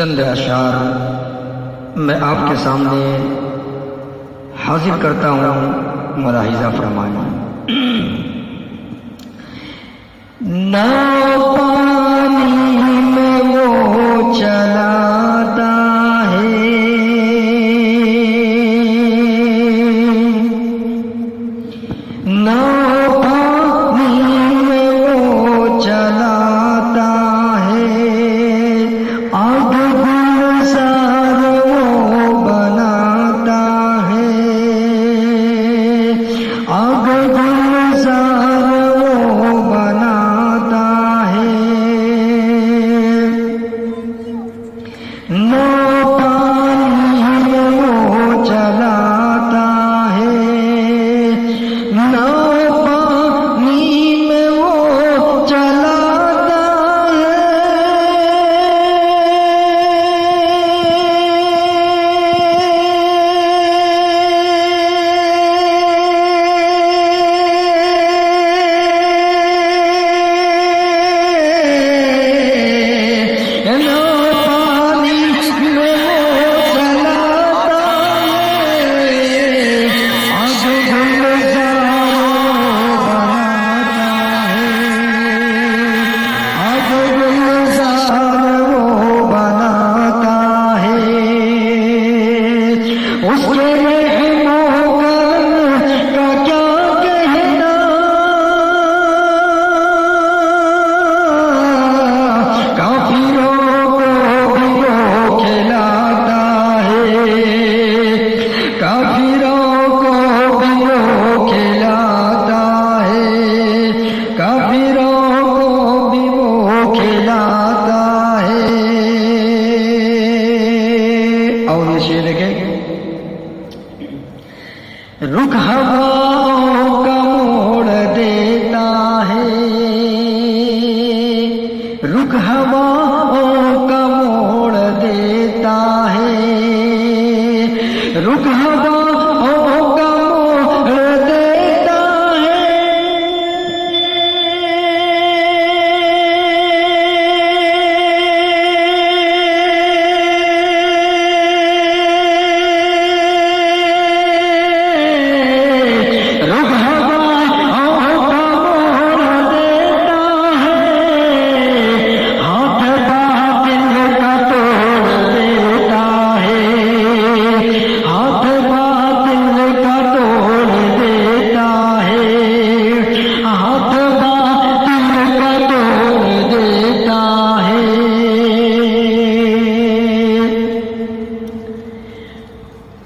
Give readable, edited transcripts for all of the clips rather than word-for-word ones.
चंद अशार मैं आपके सामने हाजिर करता हूँ, मुलाहिजा फरमाना। नाव पानी में वो चलाता है, नाव पानी में वो चलाता है, आग गुलजार वो बनाता है, आग गुलजार वो बनाता है। नाव पानी में वो चलाता है, नाव पानी में वो चलाता है, नाव पानी में वो चलाता है, आग गुलजार वो बनाता है, उसके रहमो का क्या कहना, काफिरों को भी वो खिलाता है, काफिरों को भी वो खिलाता है, काफिरों को भी वो खिलाता है। और ये शेर देखें, रुख हवाओं का मोड़ देता है, रुख हवाओं का मोड़ देता है, रुख हवाओं का मोड़ देता है, रुख हवाओं का मोड़ देता है, हाथ बातिल का तोड़ देता है, हाथ बातिल का तोड़ देता है, हाथ बातिल का तोड़ देता है।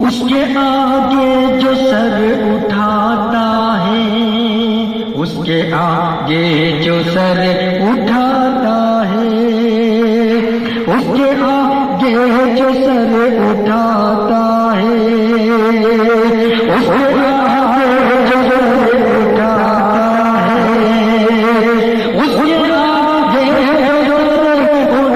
उसके आगे जो सर उठाता है, उसके आगे जो सर उठाता है, उसके आगे जो सर उठाता है, उसके आगे जो सर उठाता है, उसके आगे जो सर उठाता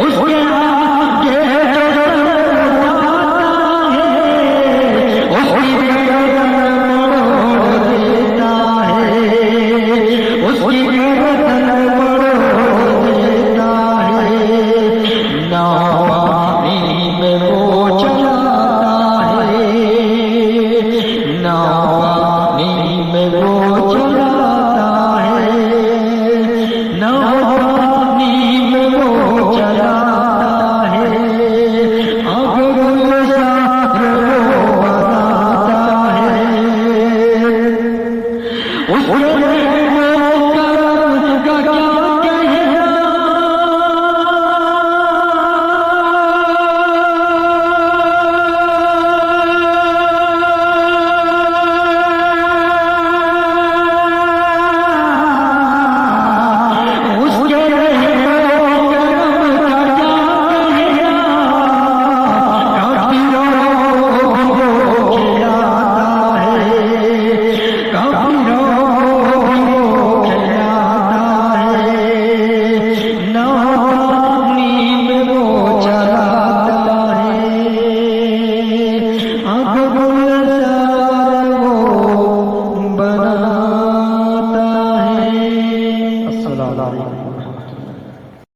उसके आगे जो सर उठाता है, उसकी जलाता है, आँख गुलजार वो बनाता है। अस्सलाम वालेकुम।